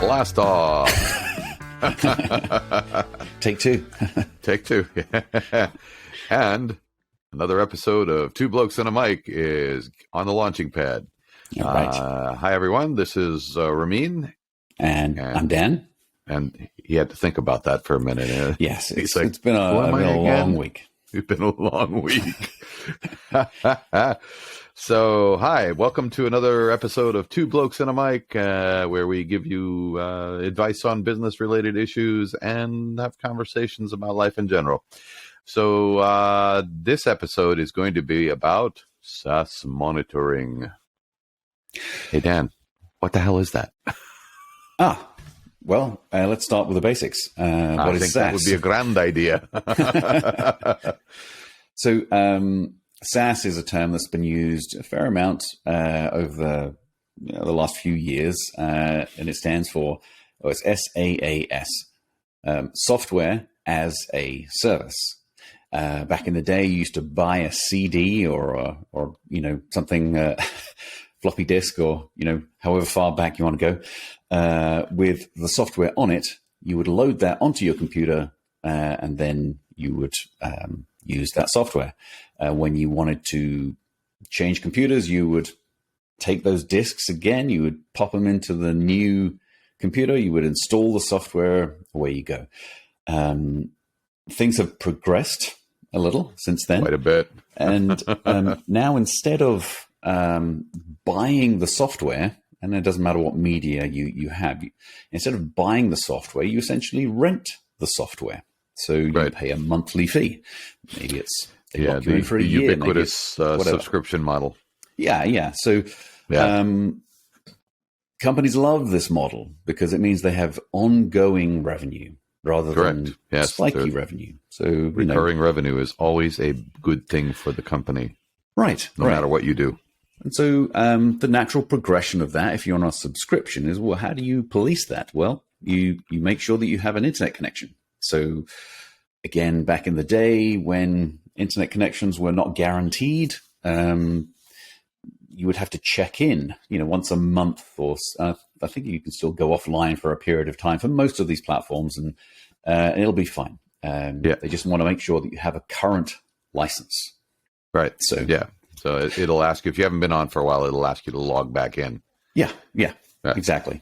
Blast off. Take two. Take two. And another episode of Two Blokes and a Mic is on the launching pad. All right. Hi, everyone. This is Ramin. And I'm Dan. And he had to think about that for a minute. Yes, it's been a long week. It's been a long week. So, hi, welcome to another episode of Two Blokes and a Mic, where we give you advice on business-related issues and have conversations about life in general. So, this episode is going to be about SAAS Monitoring. Hey, Dan, what the hell is that? Well, let's start with the basics. What is SAAS? That would be a grand idea. So, SAAS is a term that's been used a fair amount over the last few years, and it stands for, it's SAAS, Software as a Service. Back in the day, you used to buy a CD or something, floppy disk, or however far back you want to go, with the software on it. You would load that onto your computer, and then you would use that software. When you wanted to change computers, you would take those disks again, you would pop them into the new computer, you would install the software, away you go. Things have progressed a little since then. Quite a bit. And now, instead of buying the software, and it doesn't matter what media you have, instead of buying the software, you essentially rent the software. So you pay a monthly fee. Maybe it's the ubiquitous subscription model. Yeah. So companies love this model because it means they have ongoing revenue rather than spiky revenue. So recurring revenue is always a good thing for the company, right? No matter what you do. And so the natural progression of that, if you're on a subscription, is, well, how do you police that? Well, you make sure that you have an internet connection. So again, back in the day when internet connections were not guaranteed, you would have to check in, once a month, or I think you can still go offline for a period of time for most of these platforms, and it'll be fine. They just want to make sure that you have a current license. Right. So it'll ask you, if you haven't been on for a while, it'll ask you to log back in. Yeah, exactly.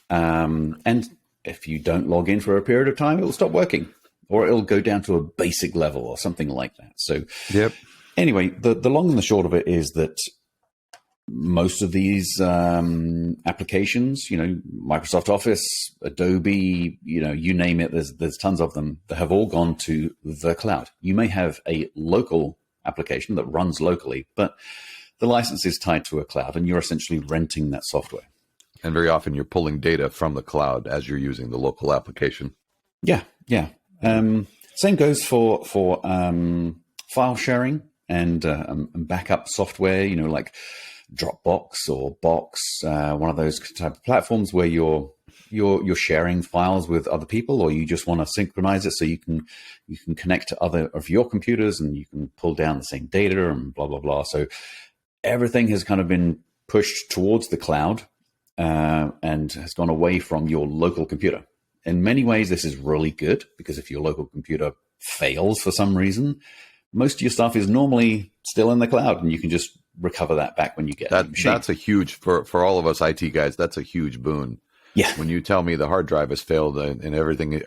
And if you don't log in for a period of time, it will stop working, or it'll go down to a basic level or something like that. So anyway, the long and the short of it is that most of these applications, Microsoft Office, Adobe, you name it, there's tons of them that have all gone to the cloud. You may have a local application that runs locally, but the license is tied to a cloud, and you're essentially renting that software. And very often you're pulling data from the cloud as you're using the local application. Yeah. Same goes for file sharing and backup software, like Dropbox or Box, one of those type of platforms where you're sharing files with other people, or you just want to synchronize it so you can connect to other of your computers and you can pull down the same data and blah, blah, blah. So everything has kind of been pushed towards the cloud, and has gone away from your local computer. In many ways, this is really good, because if your local computer fails for some reason, most of your stuff is normally still in the cloud, and you can just recover that back when you get a machine. That's a huge, for all of us IT guys, that's a huge boon. Yeah. When you tell me the hard drive has failed and everything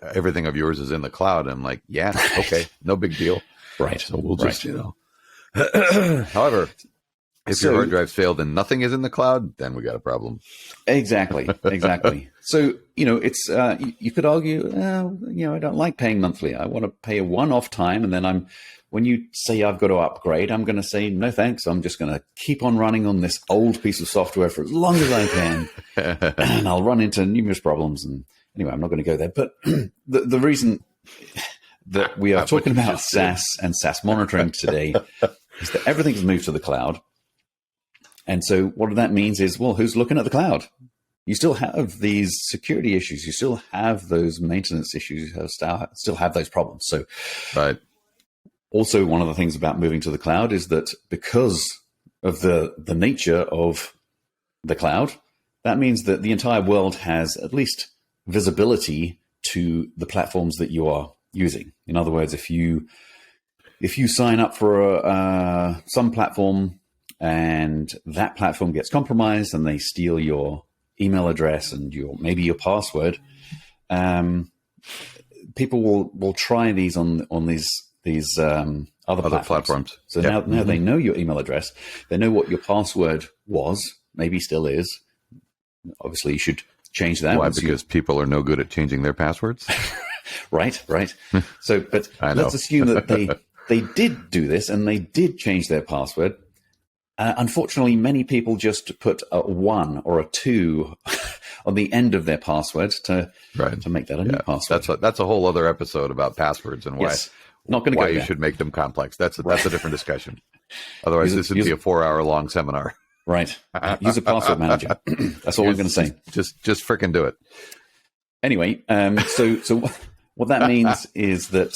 of yours is in the cloud, I'm like, okay, no big deal. Right. So we'll just, However, if your hard drive's failed and nothing is in the cloud, then we got a problem. Exactly. So, it's, you could argue, I don't like paying monthly. I want to pay a one-off time. And then when you say I've got to upgrade, I'm going to say, no, thanks. I'm just going to keep on running on this old piece of software for as long as I can. And I'll run into numerous problems. And anyway, I'm not going to go there. But the reason that we are talking about SAAS and SAAS monitoring today is that everything's moved to the cloud. And so what that means is, well, who's looking at the cloud? You still have these security issues. You still have those maintenance issues. You still have those problems. So also, one of the things about moving to the cloud is that because of the nature of the cloud, that means that the entire world has at least visibility to the platforms that you are using. In other words, if you sign up for some platform and that platform gets compromised and they steal your email address and maybe your password, people will try these on these other platforms. So now they know your email address, they know what your password was, maybe still is. Obviously, you should change that. Why? Because people are no good at changing their passwords. Right. So, but let's assume that they did do this and they did change their password. Unfortunately, many people just put a 1 or a 2 on the end of their password to make that a new password. That's a whole other episode about passwords and why you should make them complex. That's a different discussion. Otherwise, this would be a 4-hour-long seminar. Right. Use a password manager. That's all I'm going to say. Just frickin' do it. Anyway, so what that means is that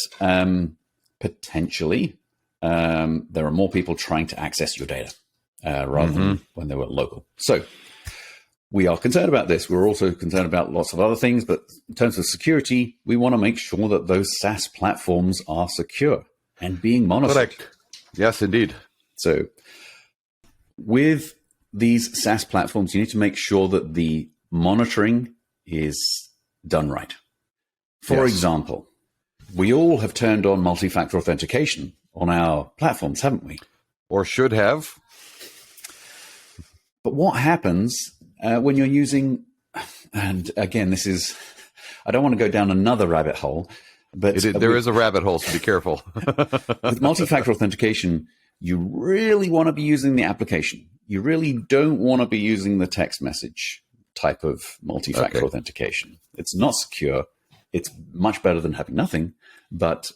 potentially there are more people trying to access your data rather than when they were local. So we are concerned about this. We're also concerned about lots of other things, but in terms of security, we want to make sure that those SaaS platforms are secure and being monitored. Correct. Yes, indeed. So with these SaaS platforms, you need to make sure that the monitoring is done right. For example, we all have turned on multi-factor authentication on our platforms, haven't we? Or should have. But what happens when you're using, and again, I don't want to go down another rabbit hole, but there is a rabbit hole, so be careful. With multi-factor authentication, you really want to be using the application. You really don't want to be using the text message type of multi-factor authentication. It's not secure. It's much better than having nothing, but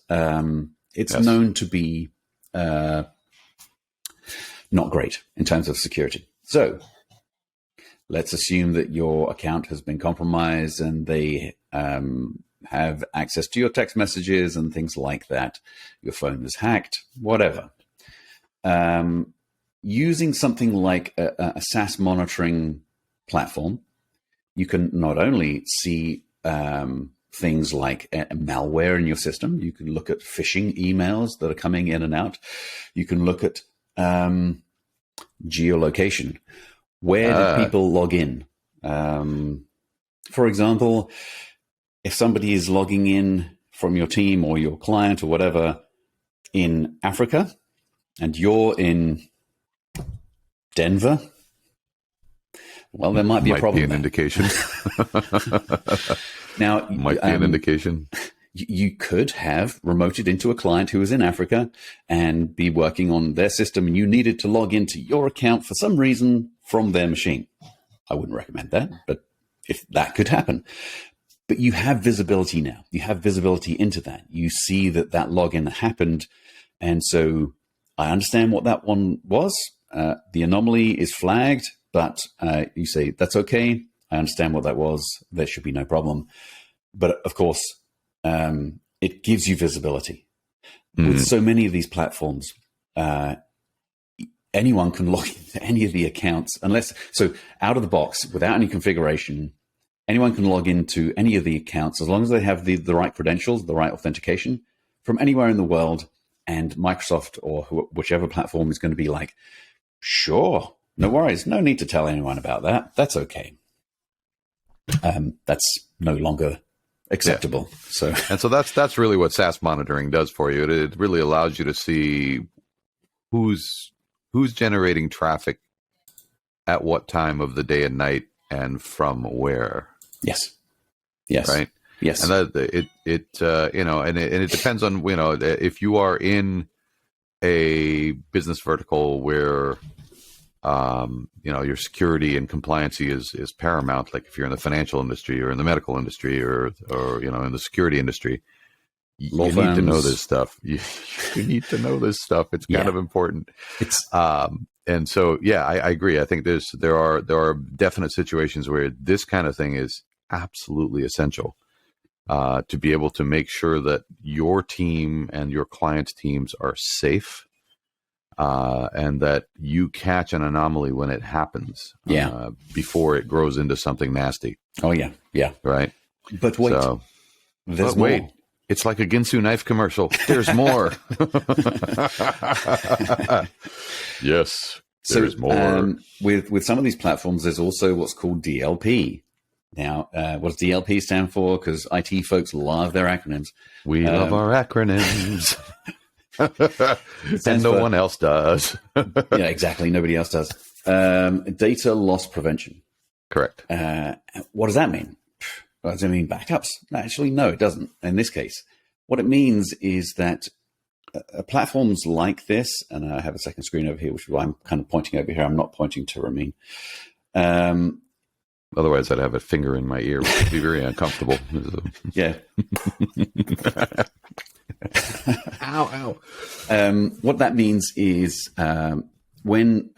it's known to be not great in terms of security. So let's assume that your account has been compromised and they have access to your text messages and things like that. Your phone is hacked, whatever. Using something like a SaaS monitoring platform, you can not only see things like malware in your system, you can look at phishing emails that are coming in and out. You can look at geolocation. Where did people log in? For example, if somebody is logging in from your team or your client or whatever in Africa, and you're in Denver, well, there might be a problem. Might be an indication. Now, might be an indication. You could have remoted into a client who is in Africa and be working on their system, and you needed to log into your account for some reason from their machine. I wouldn't recommend that, but if that could happen. But you have visibility now. You have visibility into that. You see that login happened, and so I understand what that one was. The anomaly is flagged, but you say, that's okay. I understand what that was. There should be no problem. But of course, it gives you visibility. With so many of these platforms, anyone can log into any of the accounts so out of the box, without any configuration, anyone can log into any of the accounts as long as they have the right credentials, the right authentication from anywhere in the world. And Microsoft or whichever platform is going to be like, sure, no worries. No need to tell anyone about that. That's okay. That's no longer acceptable. Yeah. So that's really what SaaS monitoring does for you. It really allows you to see who's generating traffic at what time of the day and night and from where. Yes. Right. Yes. And it depends on, if you are in a business vertical where, your security and compliancy is paramount. Like if you're in the financial industry or in the medical industry or in the security industry, you need to know this stuff. You need to know this stuff. It's kind of important. And so, I agree. I think there are definite situations where this kind of thing is absolutely essential. To be able to make sure that your team and your clients' teams are safe, and that you catch an anomaly when it happens, before it grows into something nasty. Oh, yeah. Right? But wait, So, there's but wait, more. it's like a Ginsu knife commercial. There's more. Yes, there's more. With some of these platforms, there's also what's called DLP. Now, what does DLP stand for? Because IT folks love their acronyms. We love our acronyms. And no one else does. Yeah, exactly. Nobody else does. Data loss prevention. Correct. What does that mean? Does it mean backups? Actually, no, it doesn't. In this case, what it means is that platforms like this, and I have a second screen over here, which is why I'm kind of pointing over here. I'm not pointing to Ramin. Otherwise, I'd have a finger in my ear, which would be very uncomfortable. Yeah. Ow, ow. What that means is when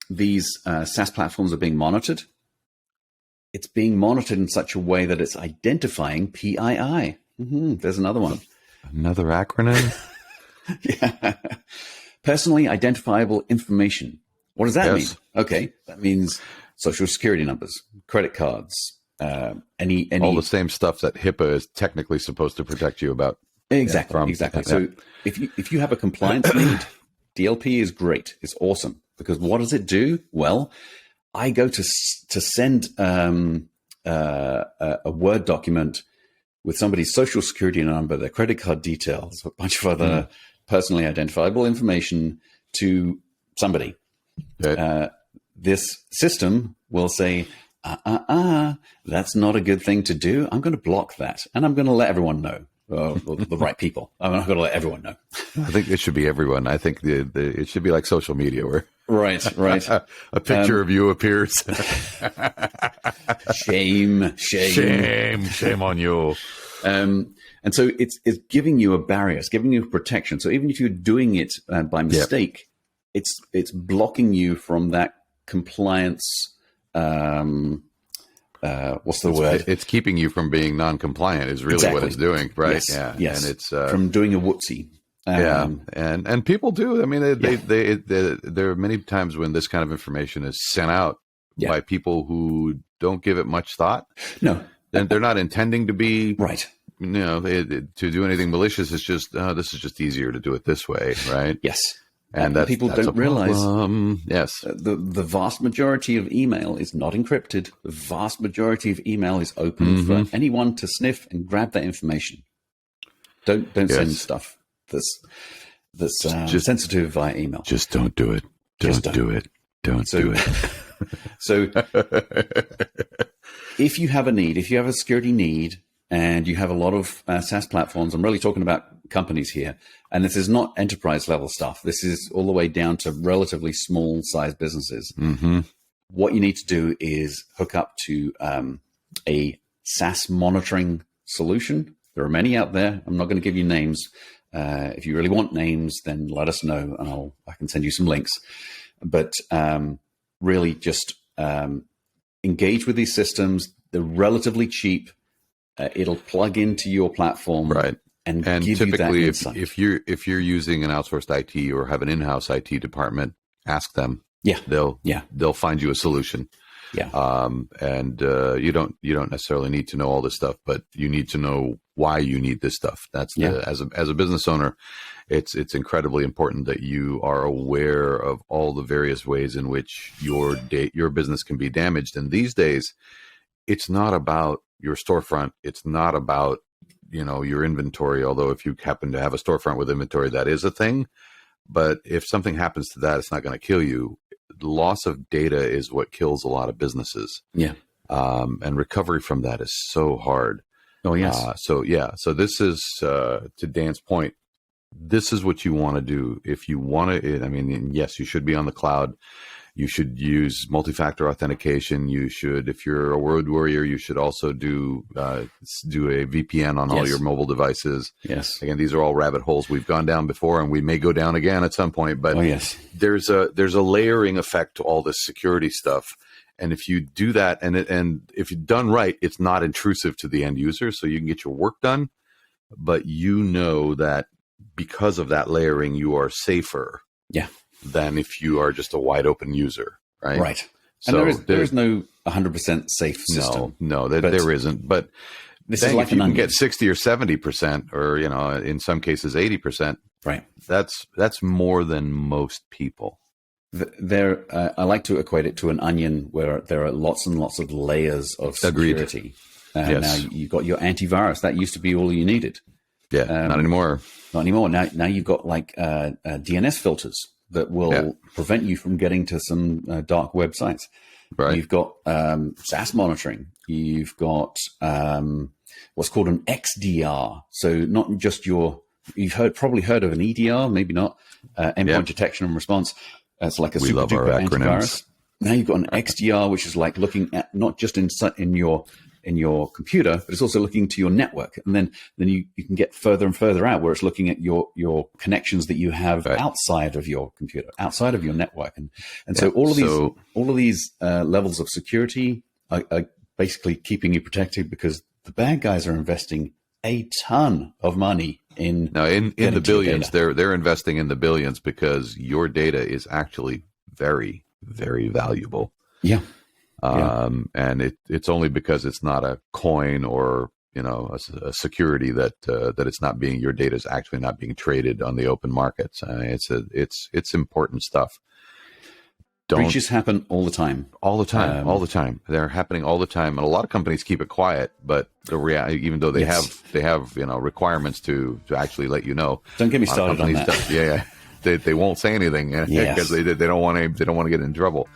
these SaaS platforms are being monitored, it's being monitored in such a way that it's identifying PII. There's another one. Another acronym? Yeah. Personally identifiable information. What does that mean? Okay, that means social security numbers, credit cards, any all the same stuff that HIPAA is technically supposed to protect you about. Exactly, exactly. So if you have a compliance need, DLP is great. It's awesome because what does it do? Well, I go to send a Word document with somebody's social security number, their credit card details, a bunch of other personally identifiable information to somebody. Okay. This system will say, that's not a good thing to do. I'm going to block that. And I'm going to let everyone know, the right people. I'm not going to let everyone know. I think it should be everyone. I think it should be like social media where right. a picture of you appears. Shame on you. And so it's giving you a barrier, it's giving you protection. So even if you're doing it by mistake, it's blocking you from that compliance. What's the word? It's keeping you from being non-compliant is really what it's doing, right? Yes, yeah. Yes. And it's from doing a whoopsie. And people do. I mean, there are many times when this kind of information is sent out by people who don't give it much thought. No, and they're not intending to be right. To do anything malicious. It's just this is just easier to do it this way, right? Yes. And people don't realize. Yes. The vast majority of email is not encrypted. The vast majority of email is open for anyone to sniff and grab that information. Don't send stuff that's just sensitive via email. Just don't do it. Don't do it. Don't do it. So if you have a need, if you have a security need, and you have a lot of SaaS platforms, I'm really talking about companies here, and this is not enterprise level stuff. This is all the way down to relatively small size businesses. What you need to do is hook up to a SaaS monitoring solution. There are many out there. I'm not going to give you names. If you really want names, then let us know, and I can send you some links. But really just engage with these systems. They're relatively cheap. It'll plug into your platform, right? And give typically, you that if you're using an outsourced IT or have an in-house IT department, ask them. Yeah, they'll find you a solution. Yeah, and you don't necessarily need to know all this stuff, but you need to know why you need this stuff. That's as a business owner, it's incredibly important that you are aware of all the various ways in which your business can be damaged. And these days, it's not about your storefront. It's not about, your inventory. Although if you happen to have a storefront with inventory, that is a thing. But if something happens to that, it's not going to kill you. Loss of data is what kills a lot of businesses. Yeah. And recovery from that is so hard. Oh, yes. So this is, to Dan's point, this is what you want to do. If you want to, I mean, yes, you should be on the cloud. You should use multi-factor authentication. You should, if you're a road warrior, you should also do a VPN on all your mobile devices. Yes. Again, these are all rabbit holes we've gone down before, and we may go down again at some point. But there's a layering effect to all this security stuff. And if you do that, and if you've done right, it's not intrusive to the end user, so you can get your work done. But you know that because of that layering, you are safer. Yeah. Than if you are just a wide open user, right? Right. And there is no 100% safe system. No, there isn't. But this is like if you can get 60 or 70%, or in some cases 80%, right? That's more than most people. I like to equate it to an onion where there are lots and lots of layers of security. Yes. Now you've got your antivirus. That used to be all you needed. Yeah, not anymore. Not anymore. Now you've got like DNS filters that will prevent you from getting to some dark websites. Right. You've got SAAS monitoring. You've got what's called an XDR. So not just you've probably heard of an EDR, maybe not, endpoint detection and response. It's like a super duper antivirus. Now you've got an XDR, which is like looking at not just in your computer, but it's also looking to your network. And then you can get further and further out, where it's looking at your connections that you have outside of your computer, outside of your network. And so all of these levels of security are basically keeping you protected, because the bad guys are investing a ton of money in the billions. They're investing in the billions because your data is actually very, very valuable. Yeah. And it's only because it's not a coin or a security that your data is actually not being traded on the open markets. It's important stuff. Breaches happen all the time. All the time. They're happening all the time, and a lot of companies keep it quiet. But even though they have requirements to actually let you know. Don't get me started on that. They won't say anything because they don't want to get in trouble.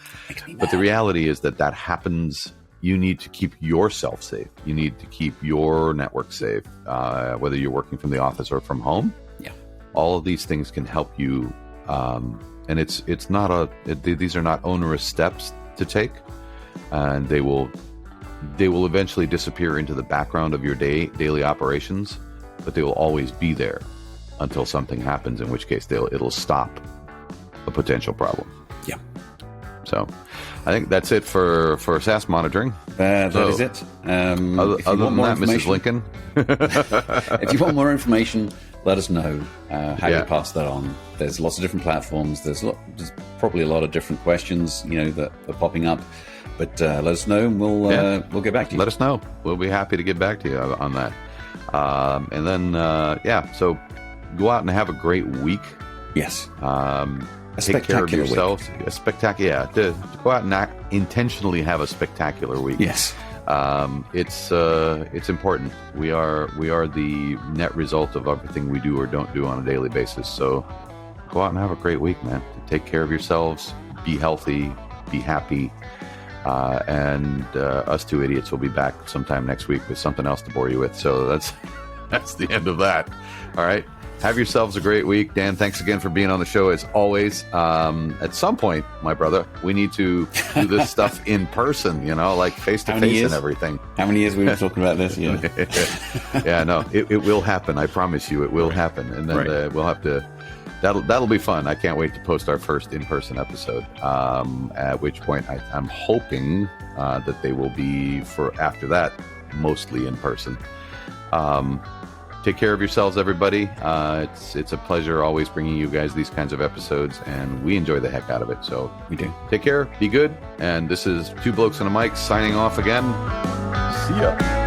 But the reality is that happens. You need to keep yourself safe. You need to keep your network safe, whether you're working from the office or from home. Yeah, all of these things can help you. And these are not onerous steps to take, and they will eventually disappear into the background of your daily operations, but they will always be there until something happens, in which case it'll stop a potential problem. Yeah. So I think that's it for SAAS monitoring. That is it. Other than that, Mrs. Lincoln, if you want more information, let us know how you pass that on. There's lots of different platforms. There's probably a lot of different questions, that are popping up. But let us know, and we'll get back to you. Let us know. We'll be happy to get back to you on that. And then so go out and have a great week. Yes. Take care of yourselves. A spectacular. To go out and intentionally have a spectacular week. Yes. It's important. We are the net result of everything we do or don't do on a daily basis. So go out and have a great week, man. Take care of yourselves. Be healthy. Be happy. And us two idiots will be back sometime next week with something else to bore you with. So that's the end of that. All right. Have yourselves a great week. Dan, thanks again for being on the show as always. At some point, my brother, we need to do this stuff in person, like face-to-face and everything. How many years we were talking about this? Yeah. Yeah, no, it will happen. I promise you it will happen. And then we'll have to, that'll be fun. I can't wait to post our first in-person episode, at which point I'm hoping that they will be, for after that, mostly in person. Take care of yourselves, everybody. It's a pleasure always bringing you guys these kinds of episodes, and we enjoy the heck out of it. So we do. Take care, be good, and this is Two Blokes and a Mic signing off again. See ya.